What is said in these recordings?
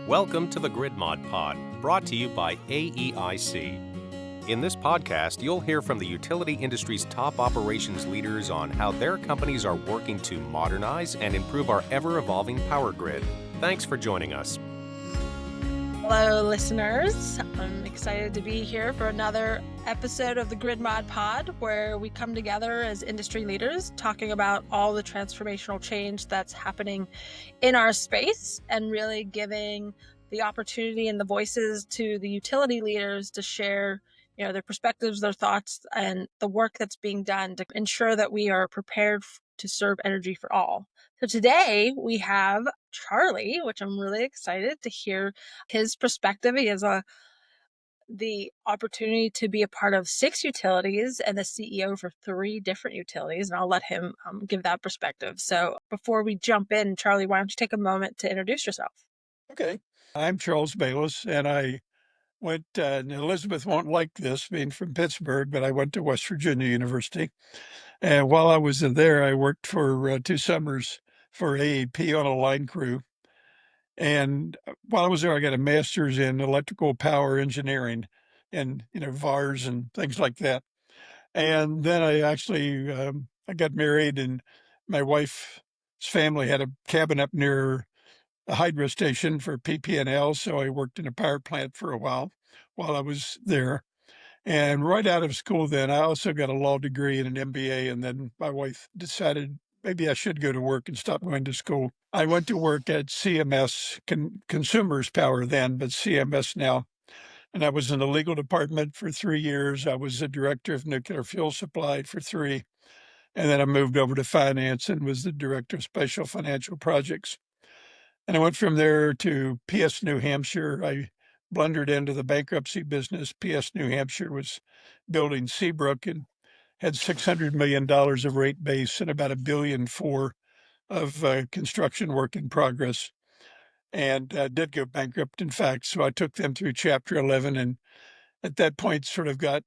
Welcome to the Grid Mod Pod, brought to you by AEIC. In this podcast, you'll hear from the utility industry's top operations leaders on how their companies are working to modernize and improve our ever-evolving power grid. Thanks for joining us. Hello, listeners. I'm excited to be here for another episode of the Grid Mod Pod, where we come together as industry leaders talking about all the transformational change that's happening in our space and really giving the opportunity and the voices to the utility leaders to share their perspectives, their thoughts, and the work that's being done to ensure that we are prepared to serve energy for all. So today we have Charlie, which I'm really excited to hear his perspective. He has the opportunity to be a part of 6 utilities and the CEO for 3 different utilities, and I'll let him give that perspective. So before we jump in, Charlie, why don't you take a moment to introduce yourself? Okay. I'm Charles Bayless, and I went, and Elizabeth won't like this being from Pittsburgh, but I went to West Virginia University. And while I was in there, I worked for 2 summers for AEP on a line crew. And while I was there, I got a master's in electrical power engineering and, VARs and things like that. And then I actually, I got married, and my wife's family had a cabin up near a hydro station for PP&L, so I worked in a power plant for a while I was there. And right out of school then, I also got a law degree and an MBA, and then my wife decided maybe I should go to work and stop going to school. I went to work at CMS, Consumers Power then, but CMS now. And I was in the legal department for 3 years. I was the director of nuclear fuel supply for 3. And then I moved over to finance and was the director of special financial projects. And I went from there to PS New Hampshire. I blundered into the bankruptcy business. PS New Hampshire was building Seabrook and had $600 million of rate base and about $1.4 billion of construction work in progress, and did go bankrupt, in fact. So I took them through Chapter 11, and at that point sort of got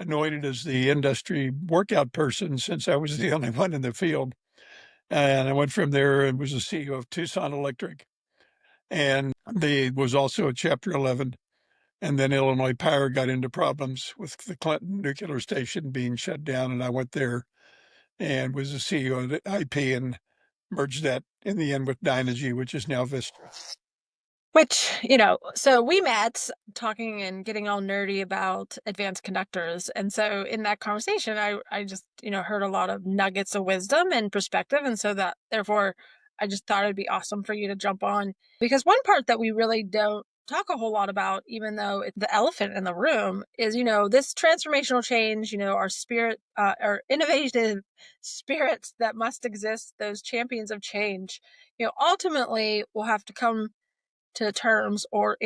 anointed as the industry workout person since I was the only one in the field. And I went from there and was the CEO of Tucson Electric, and they was also a Chapter 11. And then Illinois Power got into problems with the Clinton nuclear station being shut down, and I went there and was the CEO of IP and merged that in the end with Dynegy, which is now Vistra. Which, so we met talking and getting all nerdy about advanced conductors. And so in that conversation, I just, heard a lot of nuggets of wisdom and perspective. And so that, therefore, I just thought it'd be awesome for you to jump on. Because one part that we really don't talk a whole lot about, even though it's the elephant in the room, is, this transformational change, our spirit, our innovative spirits that must exist, those champions of change, ultimately will have to come to terms or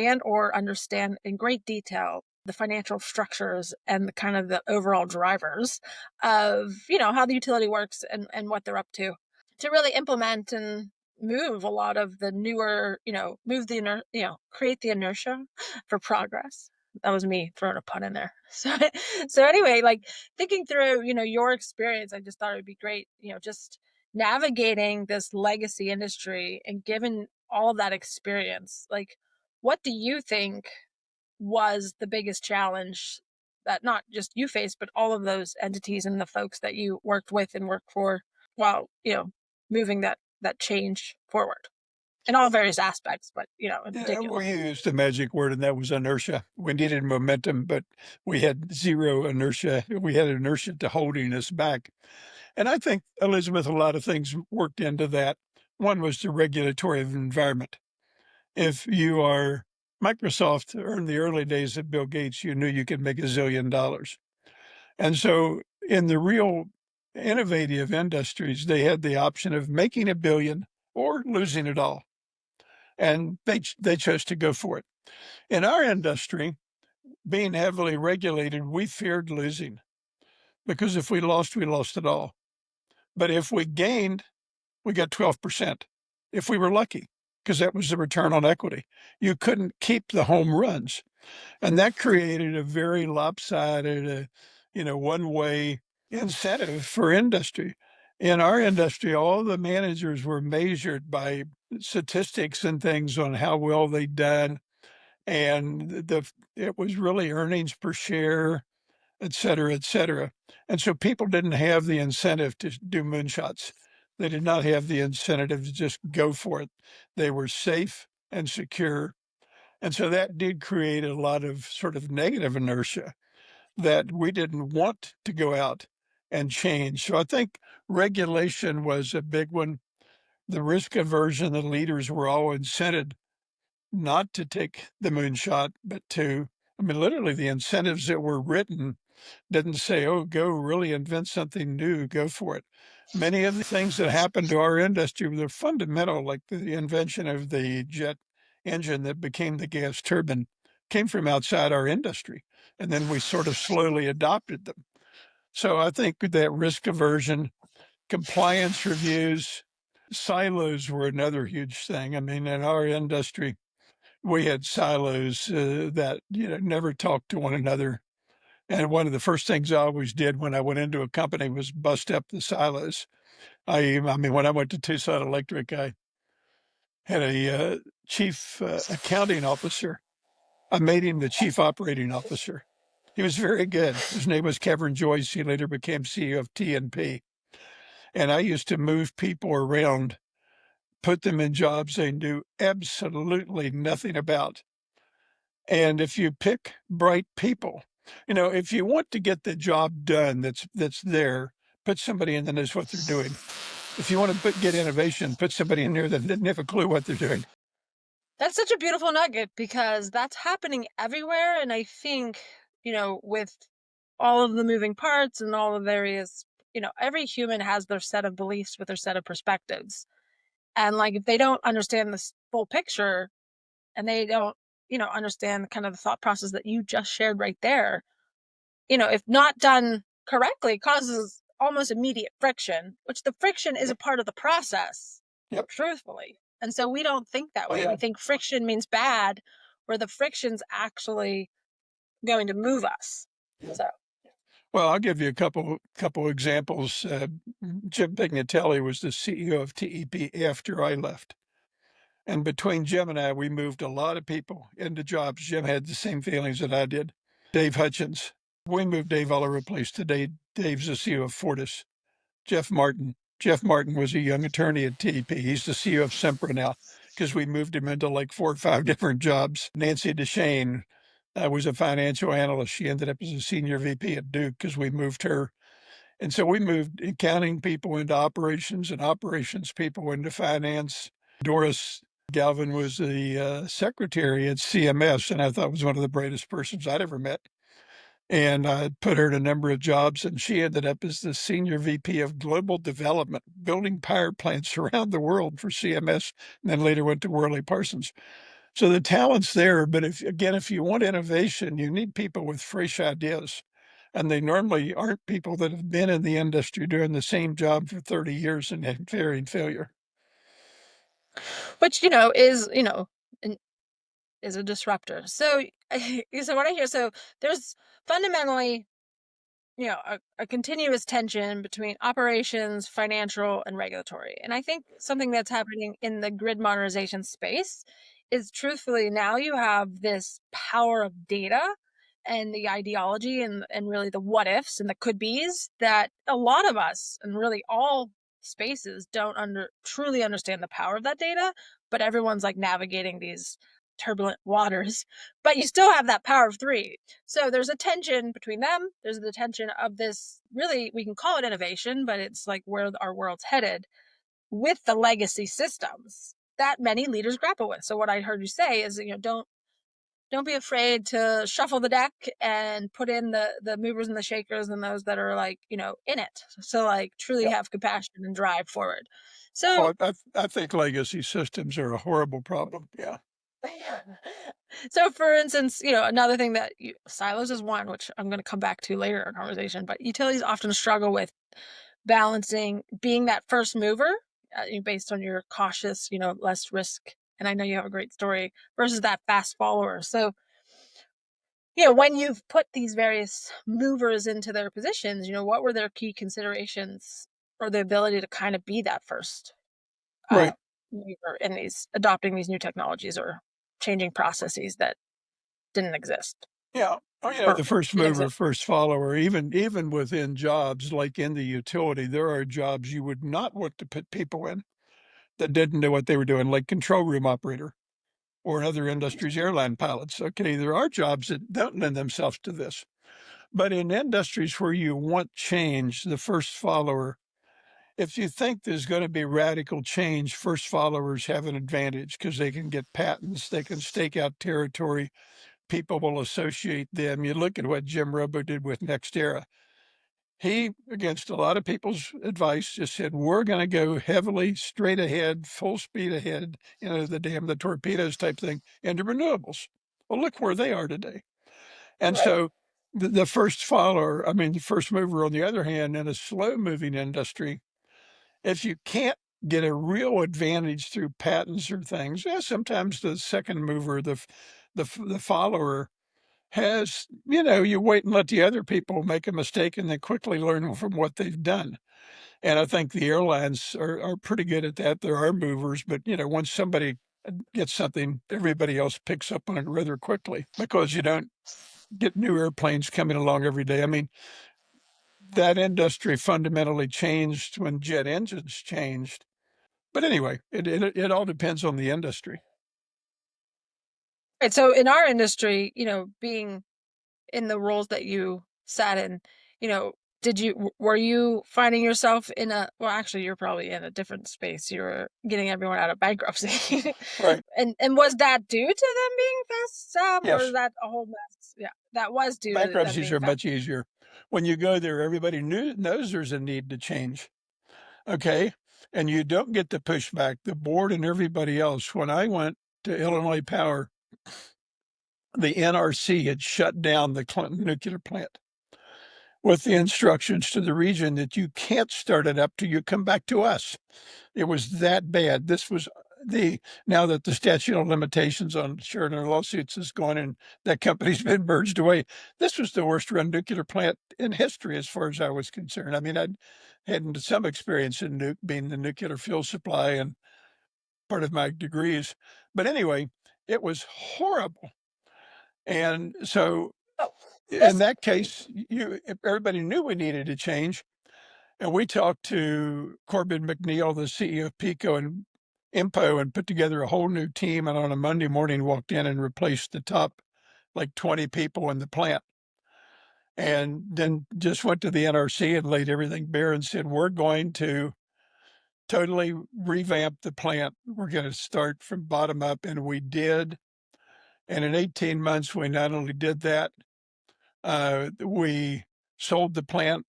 understand in great detail the financial structures and the kind of the overall drivers of, how the utility works and what they're up to really implement and move a lot of the newer, create the inertia for progress. That was me throwing a pun in there. So anyway, like thinking through, your experience, I just thought it'd be great, just navigating this legacy industry and given all of that experience, like what do you think was the biggest challenge that not just you faced, but all of those entities and the folks that you worked with and worked for while, moving that change forward in all various aspects, but, in particular. We used the magic word, and that was inertia. We needed momentum, but we had zero inertia. We had inertia to holding us back. And I think, Elizabeth, a lot of things worked into that. One was the regulatory environment. If you are Microsoft, or in the early days of Bill Gates, you knew you could make $1 zillion. And so in the real innovative industries, they had the option of making $1 billion or losing it all. And they chose to go for it. In our industry, being heavily regulated, we feared losing, because if we lost it all. But if we gained, we got 12%, if we were lucky, because that was the return on equity. You couldn't keep the home runs. And that created a very lopsided, one-way incentive for industry. In our industry, all the managers were measured by statistics and things on how well they'd done, and it was really earnings per share, et cetera, et cetera. And so people didn't have the incentive to do moonshots. They did not have the incentive to just go for it. They were safe and secure. And so that did create a lot of sort of negative inertia that we didn't want to go out and change. So I think regulation was a big one. The risk aversion, the leaders were all incented not to take the moonshot, but to, I mean, literally the incentives that were written didn't say, oh, go really invent something new, go for it. Many of the things that happened to our industry were fundamental, like the invention of the jet engine that became the gas turbine, came from outside our industry. And then we sort of slowly adopted them. So I think that risk aversion, compliance reviews, silos were another huge thing. I mean, in our industry, we had silos that never talked to one another. And one of the first things I always did when I went into a company was bust up the silos. I mean, when I went to Tucson Electric, I had a chief accounting officer. I made him the chief operating officer. He was very good. His name was Kevin Joyce. He later became CEO of TNP. And I used to move people around, put them in jobs they knew absolutely nothing about. And if you pick bright people, if you want to get the job done that's there, put somebody in that knows what they're doing. If you want to get innovation, put somebody in there that didn't have a clue what they're doing. That's such a beautiful nugget because that's happening everywhere. And I think, with all of the moving parts and all the various, every human has their set of beliefs with their set of perspectives. And like, if they don't understand this full picture and they don't, understand kind of the thought process that you just shared right there, if not done correctly, causes almost immediate friction, which the friction is a part of the process, Yep. truthfully. And so we don't think that Oh, way. yeah. We think friction means bad, where the friction's actually going to move us. So, Well, I'll give you a couple examples. Jim Pignatelli was the CEO of TEP after I left. And between Jim and I, we moved a lot of people into jobs. Jim had the same feelings that I did. Dave Hutchins, we moved Dave all over the place. Today, Dave's the CEO of Fortis. Jeff Martin. Jeff Martin was a young attorney at TEP. He's the CEO of Sempra now because we moved him into like 4 or 5 different jobs. Nancy DeShane was a financial analyst. She ended up as a senior VP at Duke because we moved her. And so we moved accounting people into operations and operations people into finance. Doris Galvin was the secretary at CMS, and I thought was one of the brightest persons I'd ever met. And I put her in a number of jobs, and she ended up as the senior VP of global development, building power plants around the world for CMS, and then later went to Worley Parsons. So the talent's there, but if you want innovation, you need people with fresh ideas. And they normally aren't people that have been in the industry doing the same job for 30 years and had varying failure. which, is a disruptor. So, so what I hear, so there's fundamentally, a continuous tension between operations, financial, and regulatory. And I think something that's happening in the grid modernization space is truthfully now you have this power of data and the ideology and really the what ifs and the could be's that a lot of us and really all spaces don't truly understand the power of that data, but everyone's like navigating these turbulent waters, but you still have that power of three. So there's a tension between them. There's the tension of this, really, we can call it innovation, but it's like where our world's headed with the legacy systems that many leaders grapple with. So what I heard you say is, don't be afraid to shuffle the deck and put in the movers and the shakers and those that are like, in it. So like truly have compassion and drive forward. So I think legacy systems are a horrible problem. Yeah. So, for instance, another thing that silos is one, which I'm going to come back to later in our conversation, but utilities often struggle with balancing being that first mover based on your cautious, less risk. And I know you have a great story versus that fast follower. So, when you've put these various movers into their positions, what were their key considerations or the ability to kind of be that first Right. we were in these adopting these new technologies or changing processes that didn't exist Yeah. Oh, or the first did mover, exist. first follower, even within jobs like in the utility, there are jobs you would not want to put people in that didn't know what they were doing, like control room operator or in other industries, airline pilots. Okay, there are jobs that don't lend themselves to this. But in industries where you want change, the first follower, if you think there's going to be radical change, first followers have an advantage because they can get patents, they can stake out territory, people will associate them. You look at what Jim Robo did with NextEra. He, against a lot of people's advice, just said, we're going to go heavily straight ahead, full speed ahead, the torpedoes type thing into renewables. Well, look where they are today. And Right. so the first follower, the first mover, on the other hand, in a slow moving industry, if you can't get a real advantage through patents or things, sometimes the second mover, the follower has, you wait and let the other people make a mistake and then quickly learn from what they've done. And I think the airlines are pretty good at that. There are movers, but once somebody gets something, everybody else picks up on it rather quickly because you don't get new airplanes coming along every day. That industry fundamentally changed when jet engines changed. But anyway, it all depends on the industry. Right. So in our industry, being in the roles that you sat in, you know, were you finding yourself in well, actually, you're probably in a different space. You're getting everyone out of bankruptcy. Right. And was that due to them being fast, or is Yes. that a whole mess? Yeah, that was due to them Bankruptcies being are fast. much easier. When you go there, everybody knows there's a need to change. Okay. And you don't get the pushback, the board and everybody else. When I went to Illinois Power, the NRC had shut down the Clinton nuclear plant with the instructions to the region that you can't start it up till you come back to us. It was that bad. This was now that the statute of limitations on Sheridan lawsuits is gone and that company's been merged away, this was the worst run nuclear plant in history as far as I was concerned. I'd had some experience in being the nuclear fuel supply and part of my degrees. But anyway, it was horrible. And so Oh, in this that case, everybody knew we needed to change. And we talked to Corbin McNeil, the CEO of Pico and Impo, and put together a whole new team. And on a Monday morning, walked in and replaced the top like 20 people in the plant. And then just went to the NRC and laid everything bare and said, we're going to totally revamp the plant. We're going to start from bottom up. And we did. And in 18 months, we not only did that, we sold the plant.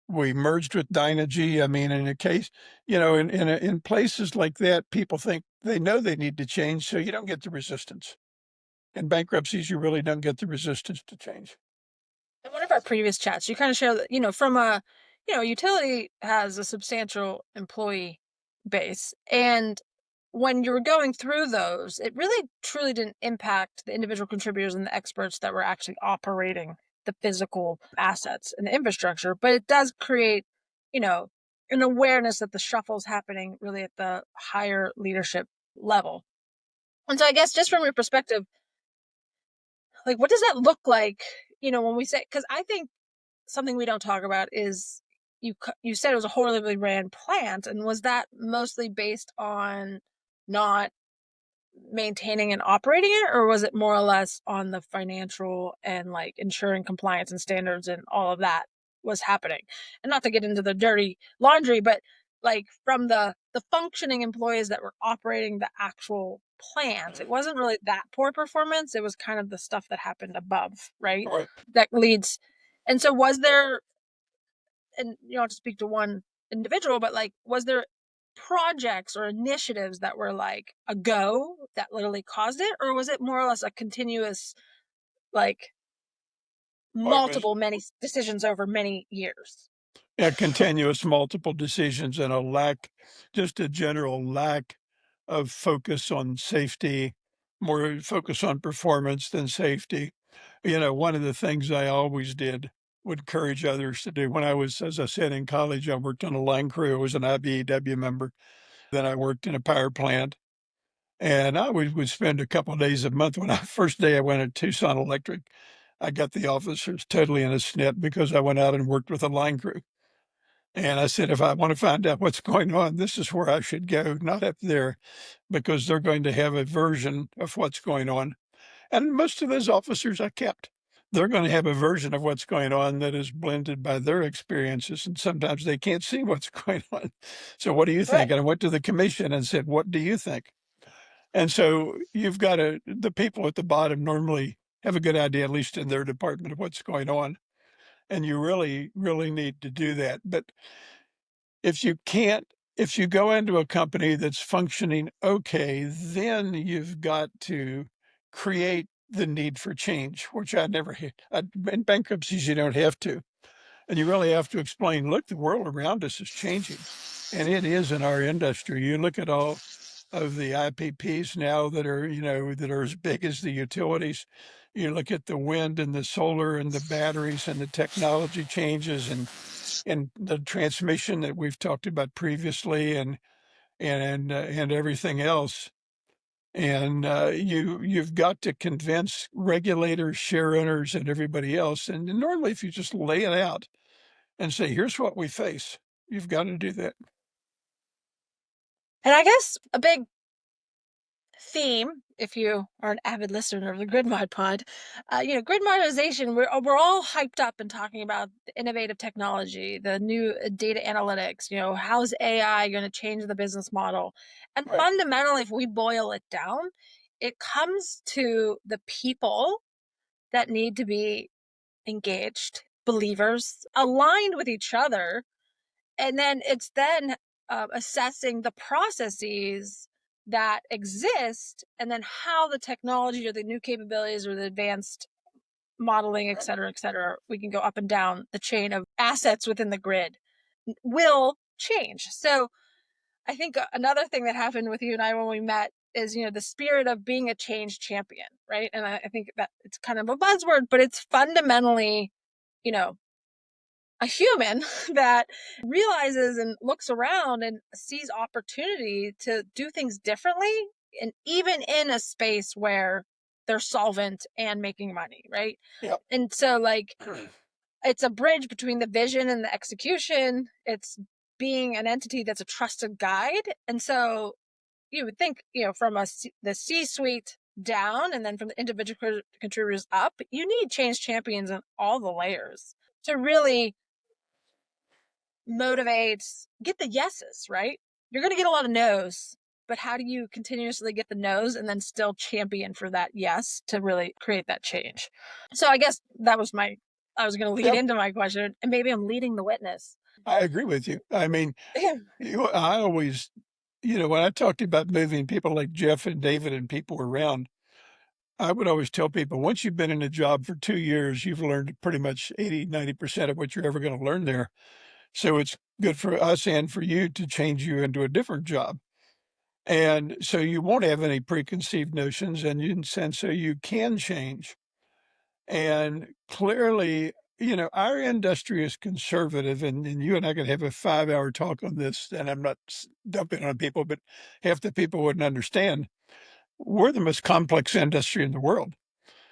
We merged with Dynegy. In a case, in places like that, people think they know they need to change, so you don't get the resistance. In bankruptcies, you really don't get the resistance to change. in one of our previous chats, you kind of share that, from utility has a substantial employee base. And when you were going through those, it really truly didn't impact the individual contributors and the experts that were actually operating the physical assets and the infrastructure. But it does create, an awareness that the shuffle is happening really at the higher leadership level. And so I guess just from your perspective, like, what does that look like, when we say, because I think something we don't talk about is you said it was a horribly ran plant, and was that mostly based on not maintaining and operating it, or was it more or less on the financial and like ensuring compliance and standards and all of that was happening? And not to get into the dirty laundry, but like from the functioning employees that were operating the actual plant, it wasn't really that poor performance. It was kind of the stuff that happened above, right? All right. That leads. And so was there, and you don't have to speak to one individual, but like, was there projects or initiatives that were like a go that literally caused it, or was it more or less a continuous, like, Well, it was many decisions over many years? a continuous multiple decisions and just a general lack of focus on safety, more focus on performance than safety. One of the things I always did would encourage others to do when I was, as I said, in college, I worked on a line crew. I was an IBEW member. Then I worked in a power plant, and I would spend a couple of days a month. First day I went at Tucson Electric, I got the officers totally in a snit because I went out and worked with a line crew. And I said, if I want to find out what's going on, this is where I should go, not up there, because they're going to have a version of what's going on. And most of those officers I kept. They're going to have a version of what's going on that is blended by their experiences. And sometimes they can't see what's going on. So what do you Right. think? And I went to the commission and said, what do you think? And so you've got the people at the bottom normally have a good idea, at least in their department, of what's going on. And you really, really need to do that. But if you can't, if you go into a company that's functioning okay, then you've got to create the need for change, which I never had. In bankruptcies, you don't have to. And you really have to explain, look, the world around us is changing. And it is in our industry. You look at all of the IPPs now that are, that are as big as the utilities. You look at the wind and the solar and the batteries and the technology changes and the transmission that we've talked about previously and everything else. And you've got to convince regulators, share owners, and everybody else. And normally, if you just lay it out and say, here's what we face, you've got to do that. And I guess a big theme, if you are an avid listener of the Grid Mod Pod, grid modernization, we're all hyped up and talking about the innovative technology, the new data analytics, how's AI going to change the business model? And Right. fundamentally, if we boil it down, it comes to the people that need to be engaged, believers, aligned with each other. And then it's then assessing the processes that exist and then how the technology or the new capabilities or the advanced modeling, et cetera, we can go up and down the chain of assets within the grid will change. So I think another thing that happened with you and I when we met is, the spirit of being a change champion, right? And I think that it's kind of a buzzword, but it's fundamentally, a human that realizes and looks around and sees opportunity to do things differently, and even in a space where they're solvent and making money, right? Yep. And so it's a bridge between the vision and the execution. It's being an entity that's a trusted guide. And so you would think, from the C-suite down and then from the individual contributors up, you need change champions in all the layers to really motivates, get the yeses, right? You're going to get a lot of no's, but how do you continuously get the no's and then still champion for that yes to really create that change? So I guess I was going to lead into my question, and maybe I'm leading the witness. I agree with you. I mean, I always, when I talked about moving people like Jeff and David and people around, I would always tell people, once you've been in a job for 2 years, you've learned pretty much 80, 90% of what you're ever going to learn there. So it's good for us and for you to change you into a different job. And so you won't have any preconceived notions and so you can change. And clearly, our industry is conservative and you and I could have a 5-hour talk on this, and I'm not dumping on people, but half the people wouldn't understand. We're the most complex industry in the world.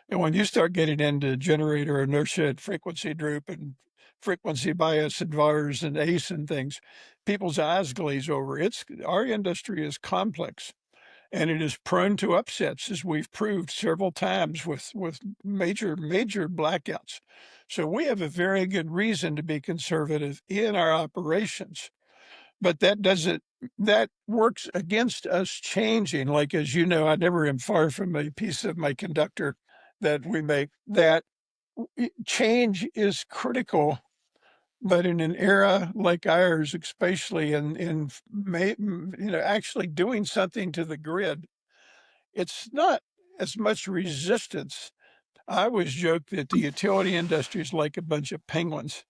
And when you start getting into generator inertia and frequency droop and frequency bias and VARs and ACE and things, people's eyes glaze over. Our industry is complex and it is prone to upsets, as we've proved several times with major blackouts. So we have a very good reason to be conservative in our operations. But that works against us changing. Like, as you know, I never am far from a piece of my conductor that we make. That change is critical, but in an era like ours, especially in actually doing something to the grid, it's not as much resistance. I always joke that the utility industry is like a bunch of penguins.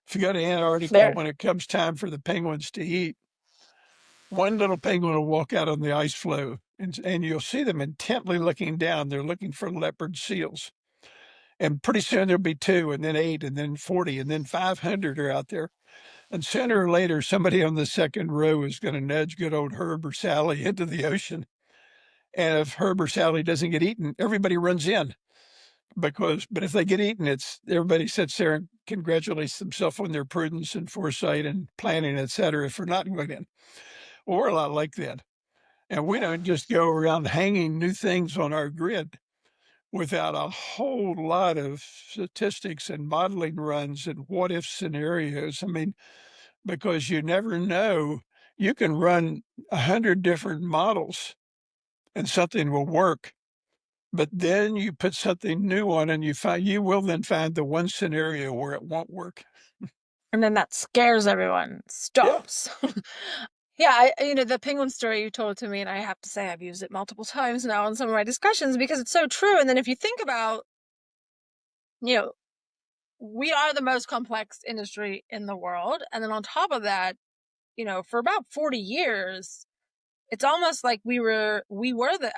If you go to Antarctica, when it comes time for the penguins to eat, one little penguin will walk out on the ice floe and you'll see them intently looking down. They're looking for leopard seals. And pretty soon there'll be 2 and then 8 and then 40 and then 500 are out there. And sooner or later, somebody on the second row is going to nudge good old Herb or Sally into the ocean. And if Herb or Sally doesn't get eaten, everybody runs in. But if they get eaten, everybody sits there and congratulates themselves on their prudence and foresight and planning, et cetera, for not going in. Well, we're a lot like that. And we don't just go around hanging new things on our grid without a whole lot of statistics and modeling runs and what if scenarios. I mean, because you never know, you can run 100 different models and something will work. But then you put something new on and you will then find the one scenario where it won't work. And then that scares everyone. Stops. Yeah, the penguin story you told to me, and I have to say I've used it multiple times now in some of my discussions because it's so true. And then if you think about, we are the most complex industry in the world. And then on top of that, for about 40 years, it's almost like we were the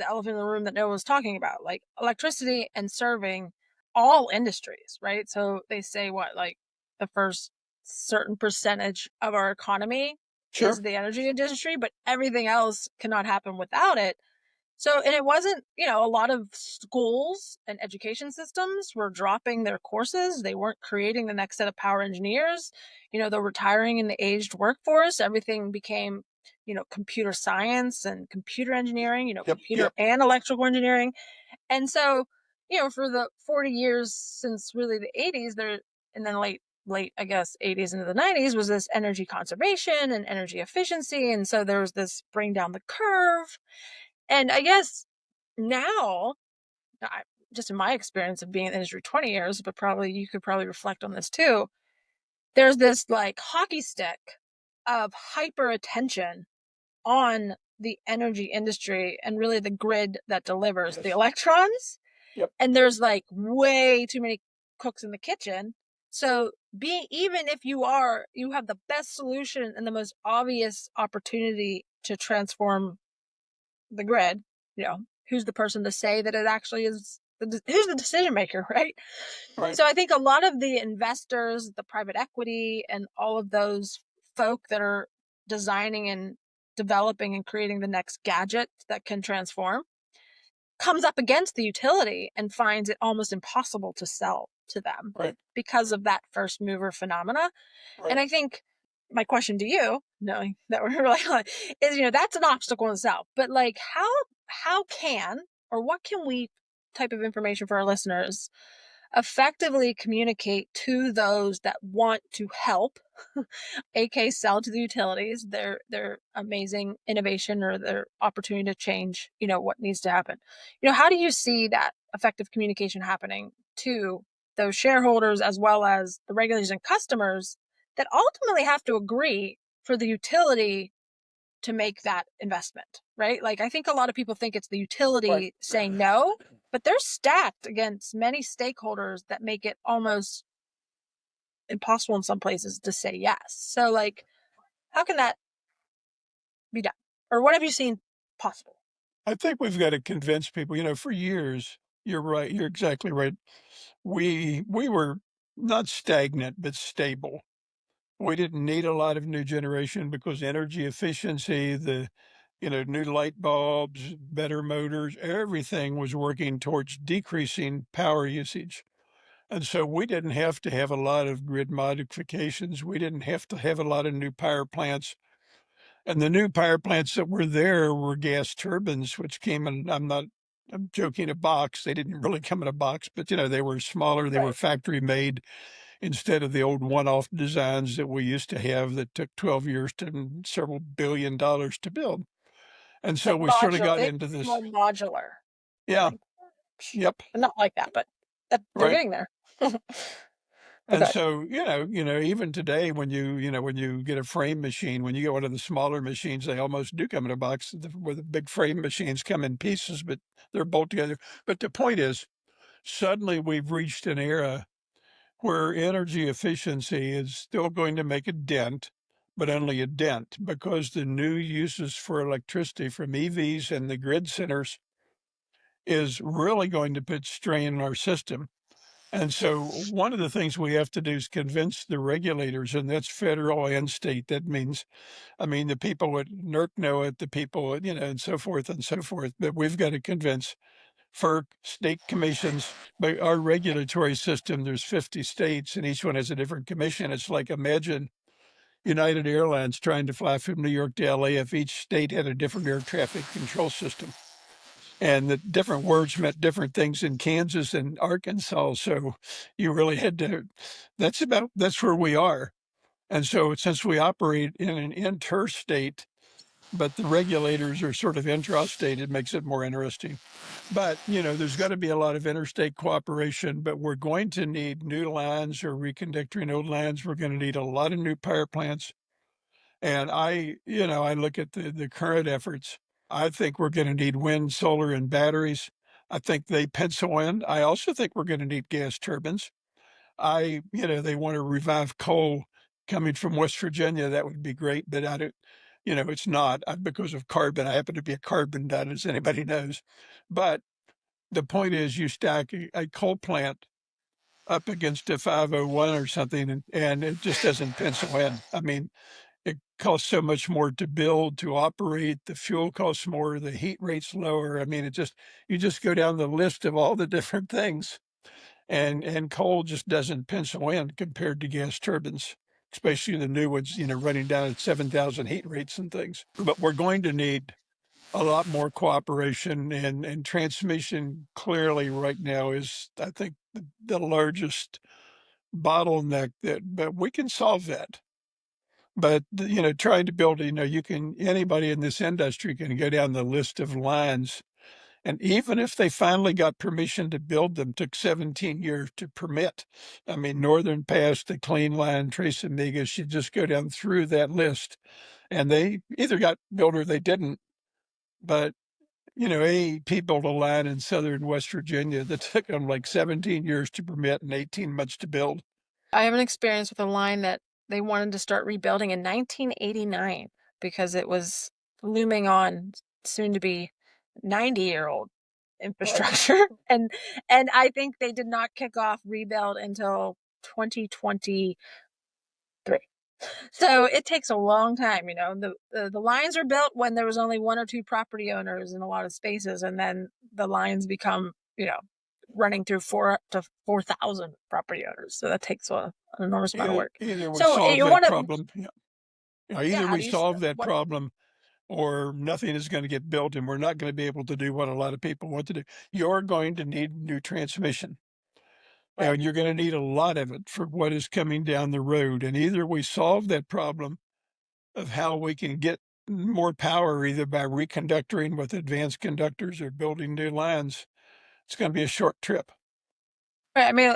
elephant in the room that no one was talking about, like electricity and serving all industries, right? So they say like the first certain percentage of our economy is the energy industry, but everything else cannot happen without it. So, and it wasn't, a lot of schools and education systems were dropping their courses. They weren't creating the next set of power engineers. They're retiring in the aged workforce. Everything became, computer science and computer engineering, computer and electrical engineering. And so, for the 40 years since really the 80s, and then late, I guess, 80s into the 90s was this energy conservation and energy efficiency. And so there was this bring down the curve. And I guess now, just in my experience of being in the industry 20 years, but you could probably reflect on this too, there's this like hockey stick of hyper attention on the energy industry and really the grid that delivers the electrons. And there's like way too many cooks in the kitchen. So even if you have the best solution and the most obvious opportunity to transform the grid, who's the person to say that it actually is, who's the decision maker, right? So I think a lot of the investors, the private equity, and all of those folk that are designing and developing and creating the next gadget that can transform comes up against the utility and finds it almost impossible to sell to them because of that first mover phenomena. And I think my question to you, knowing that we're really is, that's an obstacle in itself. But like, how can, or what can we type of information for our listeners effectively communicate to those that want to help, aka sell to the utilities, their amazing innovation or their opportunity to change, what needs to happen? How do you see that effective communication happening to those shareholders as well as the regulators and customers that ultimately have to agree for the utility to make that investment, right? Like, I think a lot of people think it's the utility saying no, but they're stacked against many stakeholders that make it almost impossible in some places to say yes. So like, how can that be done? Or what have you seen possible? I think we've got to convince people, for years, you're right, you're exactly right. We were not stagnant, but stable. We didn't need a lot of new generation because energy efficiency, new light bulbs, better motors, everything was working towards decreasing power usage. And so we didn't have to have a lot of grid modifications. We didn't have to have a lot of new power plants. And the new power plants that were there were gas turbines, which came in, I'm joking, a box. They didn't really come in a box, but they were smaller. They were factory made instead of the old one-off designs that we used to have that took 12 years to several $1 billion to build. And so we sort of got into this. More modular. Yeah. Yep. Not like that, but they're getting there. And so, even today when you get a frame machine, when you get one of the smaller machines, they almost do come in a box where the big frame machines come in pieces, but they're bolt together. But the point is, suddenly we've reached an era where energy efficiency is still going to make a dent, but only a dent, because the new uses for electricity from EVs and the grid centers is really going to put strain on our system. And so one of the things we have to do is convince the regulators, and that's federal and state. That means, I mean, the people at NERC know it, the people, and so forth and so forth. But we've got to convince FERC, state commissions. But our regulatory system, there's 50 states, and each one has a different commission. It's like, imagine United Airlines trying to fly from New York to LA if each state had a different air traffic control system. And the different words meant different things in Kansas and Arkansas. So you really had to, that's where we are. And so since we operate in an interstate, but the regulators are sort of intrastate, it makes it more interesting. But, there's got to be a lot of interstate cooperation, but we're going to need new lines or reconductoring old lines. We're going to need a lot of new power plants. And I look at the current efforts. I think we're going to need wind, solar, and batteries. I think they pencil in. I also think we're going to need gas turbines. They want to revive coal coming from West Virginia. That would be great, but I don't, it's not because of carbon. I happen to be a carbon nut, as anybody knows. But the point is, you stack a coal plant up against a 501 or something, and it just doesn't pencil in. I mean, it costs so much more to build, to operate. The fuel costs more. The heat rate's lower. I mean, you just go down the list of all the different things, and coal just doesn't pencil in compared to gas turbines, especially the new ones, running down at 7,000 heat rates and things. But we're going to need a lot more cooperation, and transmission clearly right now is, I think, the largest bottleneck but we can solve that. But, trying to build, anybody in this industry can go down the list of lines. And even if they finally got permission to build them, took 17 years to permit. I mean, Northern Pass, the Clean Line, Tres Amigas, you just go down through that list. And they either got built or they didn't. But, AEP built a line in southern West Virginia that took them like 17 years to permit and 18 months to build. I have an experience with a line that they wanted to start rebuilding in 1989 because it was looming on soon to be 90-year-old infrastructure. and I think they did not kick off rebuild until 2023. So it takes a long time. The lines are built when there was only one or two property owners in a lot of spaces, and then the lines become, running through 4,000 property owners. So that takes an enormous amount of work. Either we So solve you that want to, problem. Either how we do you solve that what? problem, or nothing is going to get built, and we're not going to be able to do what a lot of people want to do. You're going to need new transmission. Right. And you're going to need a lot of it for what is coming down the road. And either we solve that problem of how we can get more power, either by reconductoring with advanced conductors or building new lines. It's going to be a short trip. Right. I mean,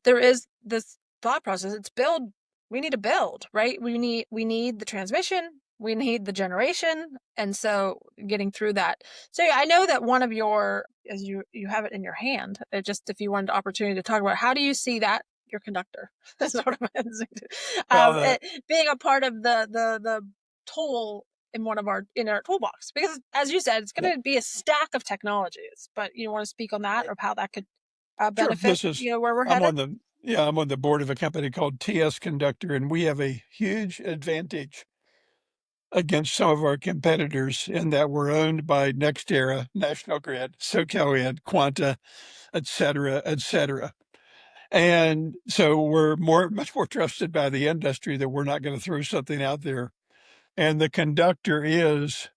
there is this thought process. It's build. We need to build, right? We need the transmission. We need the generation. And so getting through that. So yeah, I know that one of your, as you have it in your hand, just if you wanted the opportunity to talk about, how do you see that, your conductor? Sort of being a part of the tool in our toolbox, because as you said, it's going to be a stack of technologies, but you want to speak on that, or how that could benefit, Sure, where we're I'm headed? I'm on the board of a company called TS Conductor, and we have a huge advantage against some of our competitors in that we're owned by NextEra, National Grid, SoCalEd, Quanta, et cetera, et cetera. And so we're much more trusted by the industry that we're not going to throw something out there. And the conductor is,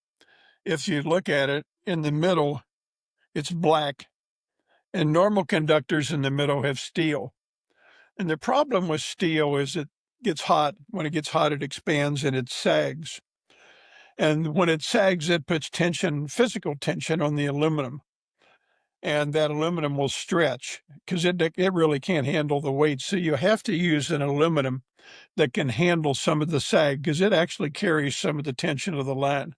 if you look at it in the middle, it's black. And normal conductors in the middle have steel. And the problem with steel is it gets hot. When it gets hot, it expands and it sags. And when it sags, it puts tension, physical tension on the aluminum. And that aluminum will stretch because it really can't handle the weight. So you have to use an aluminum that can handle some of the sag, because it actually carries some of the tension of the line.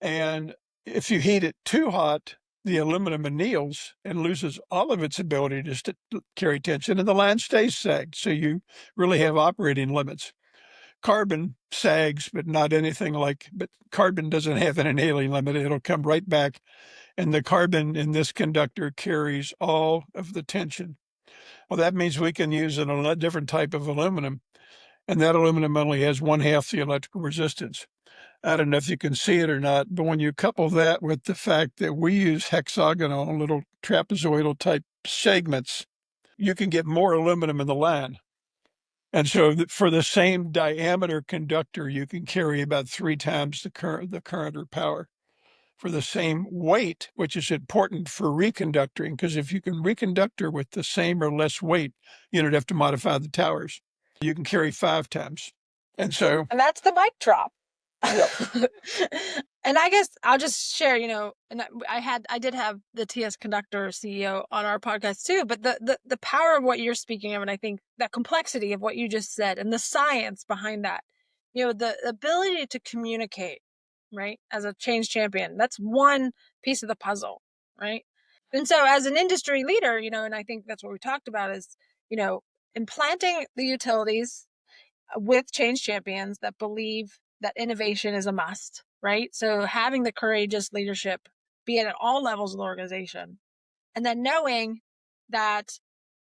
And if you heat it too hot, the aluminum anneals and loses all of its ability to carry tension, and the line stays sagged. So you really have operating limits. Carbon sags, but carbon doesn't have an annealing limit. It'll come right back. And the carbon in this conductor carries all of the tension. Well, that means we can use a different type of aluminum, and that aluminum only has one half the electrical resistance. I don't know if you can see it or not, but when you couple that with the fact that we use hexagonal little trapezoidal type segments, you can get more aluminum in the line. And so for the same diameter conductor, you can carry about 3 times the current or power. For the same weight, which is important for reconductoring, because if you can reconductor with the same or less weight, you don't have to modify the towers. You can carry 5 times. And so, And that's the mic drop. Yep. And I guess I'll just share, and I did have the TS Conductor CEO on our podcast too, but the power of what you're speaking of, and I think that complexity of what you just said and the science behind that, the ability to communicate, right, as a change champion, that's one piece of the puzzle, right? And so as an industry leader, and I think that's what we talked about is, implanting the utilities with change champions that believe that innovation is a must, right? So having the courageous leadership, be it at all levels of the organization, and then knowing that,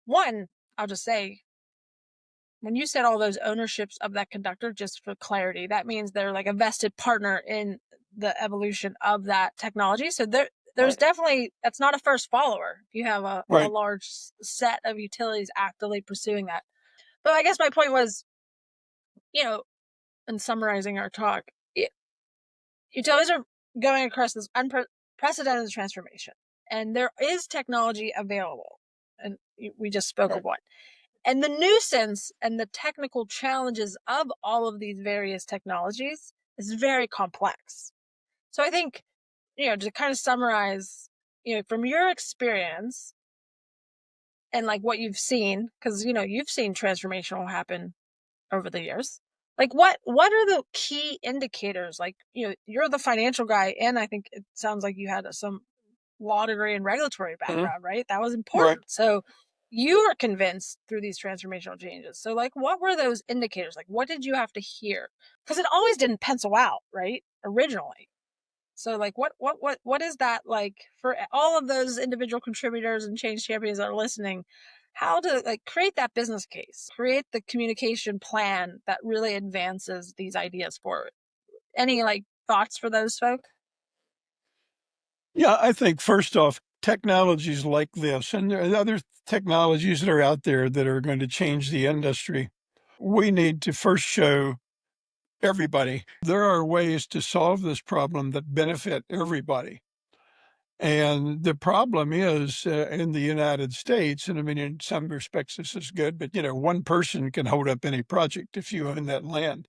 one, I'll just say, when you said all those ownerships of that conductor, just for clarity, that means they're like a vested partner in the evolution of that technology. So there's Right. definitely, that's not a first follower. You have a Right. large set of utilities actively pursuing that. But I guess my point was, in summarizing our talk, utilities are going across this unprecedented transformation, and there is technology available, and we just spoke of one. And the nuisance and the technical challenges of all of these various technologies is very complex. So I think, to kind of summarize, from your experience and like what you've seen, because, you've seen transformational happen over the years. Like what are the key indicators? Like, you're the financial guy, and I think it sounds like you had some law degree and regulatory background, right? That was important. Right. So you were convinced through these transformational changes. So like, what were those indicators? Like, what did you have to hear? Because it always didn't pencil out, right? Originally. So like, what is that like for all of those individual contributors and change champions that are listening? How to like create that business case, create the communication plan that really advances these ideas forward. Any like thoughts for those folks? Yeah, I think first off, technologies like this, and there are other technologies that are out there that are going to change the industry. We need to first show everybody there are ways to solve this problem that benefit everybody. And the problem is in the United States, and I mean, in some respects, this is good, but one person can hold up any project if you own that land.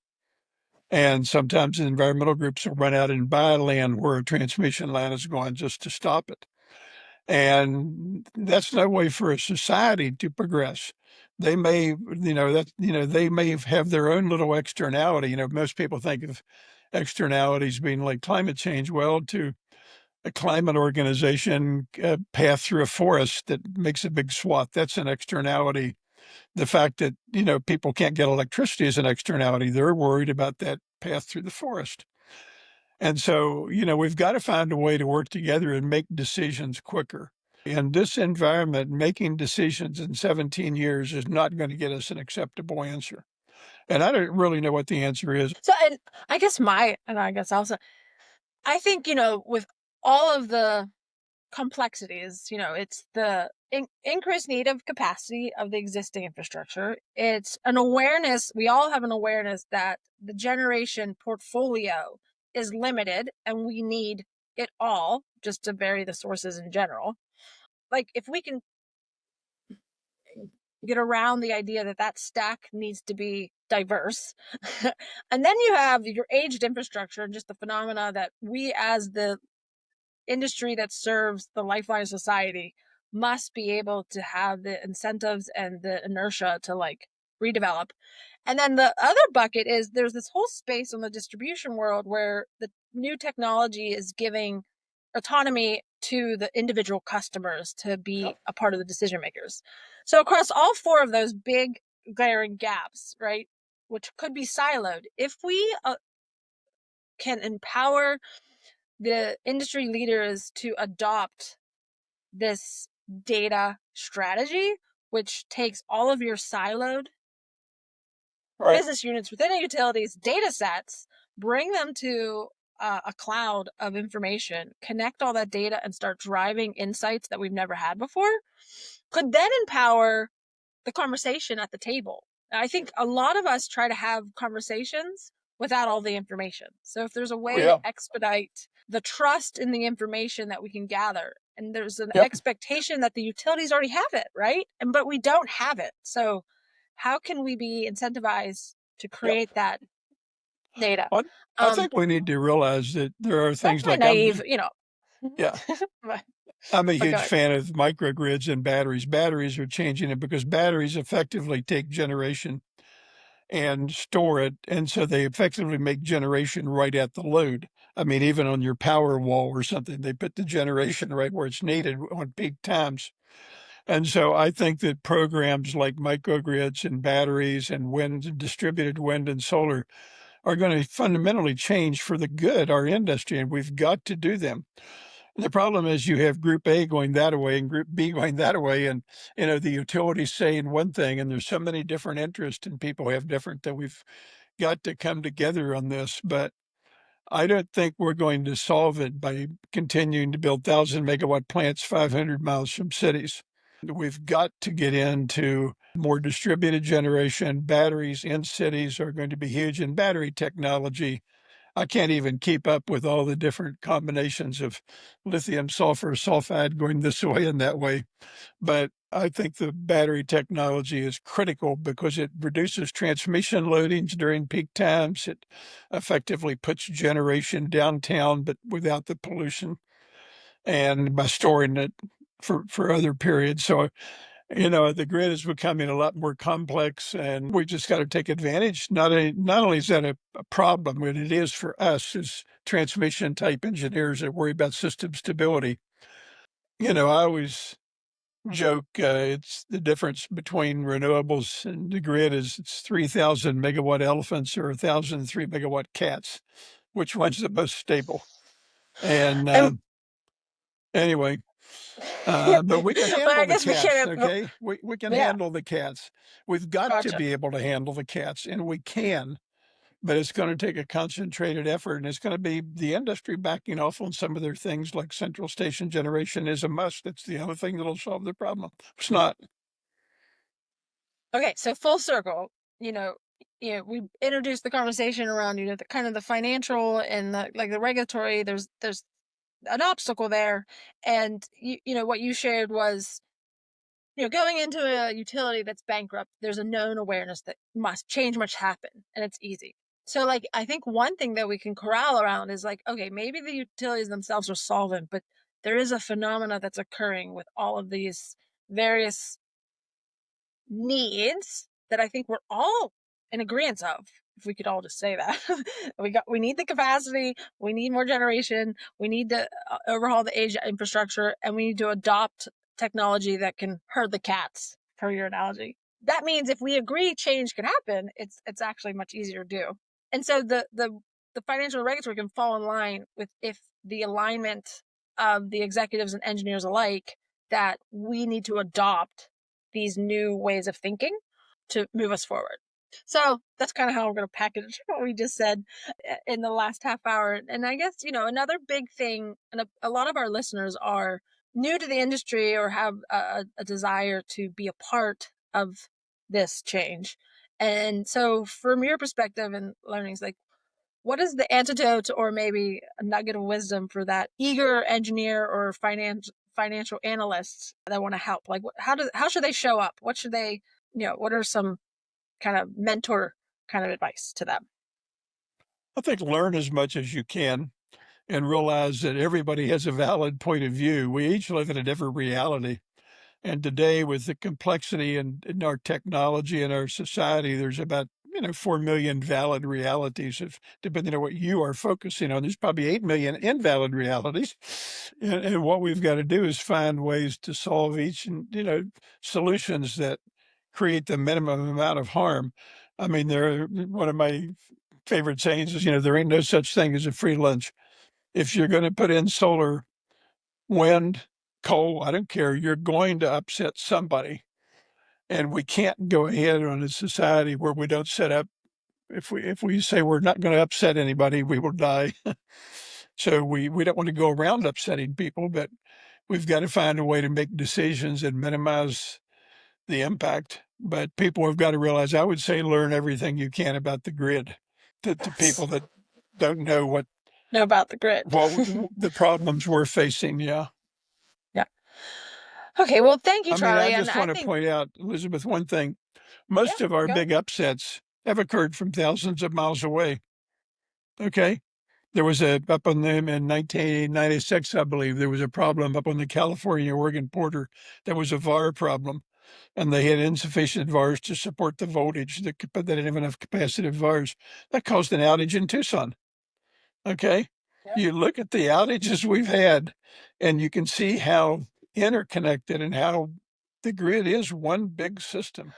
And sometimes the environmental groups will run out and buy land where a transmission line is going just to stop it. And that's no way for a society to progress. They may, they may have their own little externality. Most people think of externalities being like climate change. Well, to a climate organization path through a forest that makes a big swath, that's an externality. The fact that, people can't get electricity is an externality. They're worried about that path through the forest. And so, we've got to find a way to work together and make decisions quicker. In this environment, making decisions in 17 years is not going to get us an acceptable answer. And I don't really know what the answer is. So, and I guess also, I think, with all of the complexities, it's the increased need of capacity of the existing infrastructure. It's an awareness. We all have an awareness that the generation portfolio is limited and we need it all just to vary the sources in general. Like if we can get around the idea that that stack needs to be diverse. And then you have your aged infrastructure and just the phenomena that we as the industry that serves the lifeline of society must be able to have the incentives and the inertia to like redevelop. And then the other bucket is there's this whole space in the distribution world where the new technology is giving autonomy to the individual customers to be a part of the decision makers. So across all four of those big glaring gaps, right, which could be siloed, if we can empower the industry leaders to adopt this data strategy, which takes all of your siloed Right. business units within a utility's data sets, bring them to a cloud of information, connect all that data, and start driving insights that we've never had before, could then empower the conversation at the table. I think a lot of us try to have conversations without all the information. So if there's a way to Yeah. expedite the trust in the information that we can gather, and there's an Yep. expectation that the utilities already have it, right? But we don't have it. So how can we be incentivized to Yep. create that data? I think we need to realize that there are That's things my like naive, yeah, but, I'm a but go huge ahead. fan of microgrids and batteries. Batteries are changing it because batteries effectively take generation and store it. And so they effectively make generation right at the load. I mean, even on your power wall or something, they put the generation right where it's needed on peak times. And so I think that programs like microgrids and batteries and wind, distributed wind and solar are going to fundamentally change for the good our industry, and we've got to do them. The problem is you have group A going that way and group B going that way. And, the utilities saying one thing, and there's so many different interests and people have different that we've got to come together on this. But I don't think we're going to solve it by continuing to build 1,000 megawatt plants 500 miles from cities. We've got to get into more distributed generation. Batteries in cities are going to be huge, and battery technology, I can't even keep up with all the different combinations of lithium sulfur sulfide going this way and that way. But I think the battery technology is critical because it reduces transmission loadings during peak times. It effectively puts generation downtown, but without the pollution, and by storing it for other periods. So the grid is becoming a lot more complex, and we just got to take advantage. Not only is that a problem, but it is for us as transmission type engineers that worry about system stability. I always joke it's the difference between renewables and the grid is it's 3,000 megawatt elephants or 1,003 megawatt cats. Which one's the most stable? And And anyway, well, but we can I handle the guess we cats, can. okay? We can Yeah, handle the cats. We've got to gotcha. be able to handle the cats, and we can, but it's going to take a concentrated effort, and it's going to be the industry backing off on some of their things like central station generation is a must. That's the only thing that'll solve the problem. It's not. Okay, so full circle, we introduced the conversation around, the kind of the financial and the regulatory. There's an obstacle there, and what you shared was, going into a utility that's bankrupt, there's a known awareness that change must happen, and it's easy. So, I think one thing that we can corral around is okay, maybe the utilities themselves are solvent, but there is a phenomena that's occurring with all of these various needs that I think we're all in agreement of. If we could all just say that, we need the capacity, we need more generation, we need to overhaul the age infrastructure, and we need to adopt technology that can herd the cats, per your analogy. That means if we agree change can happen, it's actually much easier to do. And so the financial regulatory can fall in line with if the alignment of the executives and engineers alike that we need to adopt these new ways of thinking to move us forward. So that's kind of how we're going to package what we just said in the last half hour. And I guess, another big thing, and a lot of our listeners are new to the industry or have a desire to be a part of this change. And so from your perspective and learnings, what is the antidote or maybe a nugget of wisdom for that eager engineer or financial analysts that want to help? How should they show up? What should they, what are some kind of mentor kind of advice to them? I think learn as much as you can and realize that everybody has a valid point of view. We each live in a different reality. And today, with the complexity in our technology and our society, there's about 4 million valid realities. If depending on what you are focusing on, there's probably 8 million invalid realities. And what we've got to do is find ways to solve each, and solutions that create the minimum amount of harm. I mean, one of my favorite sayings is, there ain't no such thing as a free lunch. If you're going to put in solar, wind, coal, I don't care, you're going to upset somebody. And we can't go ahead on a society where we don't set up. If we say we're not going to upset anybody, we will die. So we don't want to go around upsetting people, but we've got to find a way to make decisions and minimize the impact. But people have got to realize, I would say, learn everything you can about the grid to people that don't know Know about the grid. the problems we're facing. Yeah. Yeah. Okay. Well, thank you, I mean, Charlie. I just want to point out, Elizabeth, one thing. Most of our big upsets have occurred from thousands of miles away. Okay. There was up on them in 1996, I believe, there was a problem up on the California-Oregon border. There was a VAR problem, and they had insufficient VARs to support the voltage. They didn't have enough capacitive VARs. That caused an outage in Tucson. Okay. Yep. You look at the outages we've had, and you can see how interconnected and how the grid is one big system.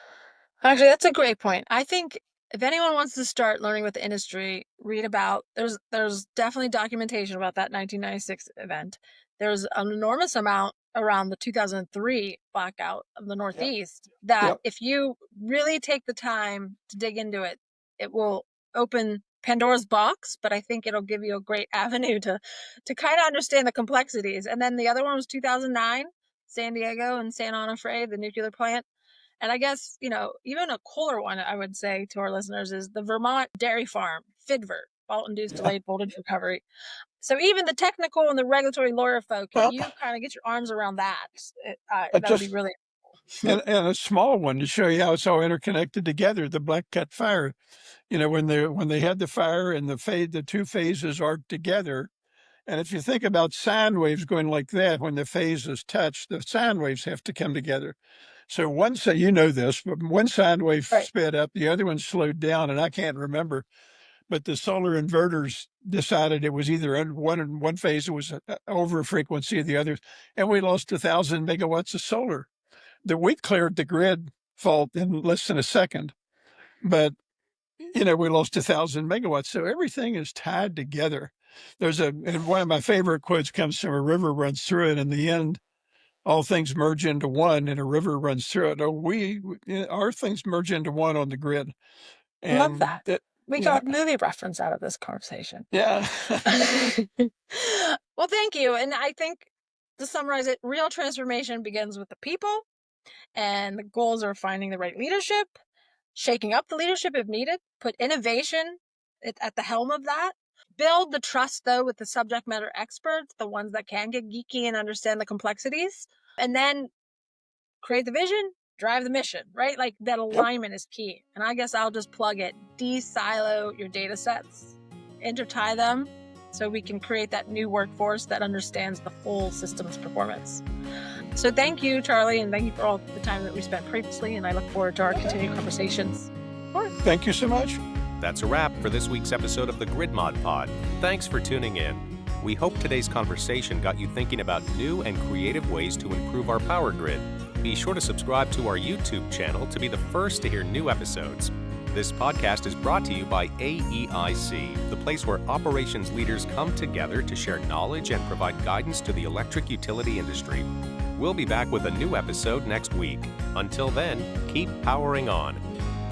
Actually, that's a great point. I think if anyone wants to start learning with the industry, read about, there's definitely documentation about that 1996 event. There's an enormous amount around the 2003 blackout of the Northeast that if you really take the time to dig into it, it will open Pandora's box, but I think it'll give you a great avenue to kind of understand the complexities. And then the other one was 2009, San Diego and San Onofre, the nuclear plant. And I guess, even a cooler one, I would say to our listeners, is the Vermont dairy farm, FIDVER, fault-induced delayed voltage recovery. So even the technical and the regulatory lawyer folk, if you kind of get your arms around that, that would be really cool. And a small one to show you how it's all interconnected together, the Black Cat fire. When they had the fire and the two phases arc together. And if you think about sine waves going like that, when the phases touch, the sine waves have to come together. So one but one sine wave sped up, the other one slowed down, and I can't remember. But the solar inverters decided it was either in one phase it was over a frequency of the other, and we lost 1,000 megawatts of solar. We cleared the grid fault in less than a second, but we lost 1,000 megawatts. So everything is tied together. And one of my favorite quotes comes from a river runs through it. In the end, all things merge into one, and a river runs through it. Our things merge into one on the grid. And love that. We got a movie reference out of this conversation. Yeah. Well, thank you. And I think to summarize it, real transformation begins with the people, and the goals are finding the right leadership, shaking up the leadership if needed, put innovation at the helm of that, build the trust, though, with the subject matter experts, the ones that can get geeky and understand the complexities, and then create the vision, drive the mission, right? Like that alignment is key. And I guess I'll just plug it. De-silo your data sets, intertie them so we can create that new workforce that understands the whole system's performance. So thank you, Charlie, and thank you for all the time that we spent previously, and I look forward to our continued conversations. Thank you so much. That's a wrap for this week's episode of the Grid Mod Pod. Thanks for tuning in. We hope today's conversation got you thinking about new and creative ways to improve our power grid. Be sure to subscribe to our YouTube channel to be the first to hear new episodes. This podcast is brought to you by AEIC, the place where operations leaders come together to share knowledge and provide guidance to the electric utility industry. We'll be back with a new episode next week. Until then, keep powering on.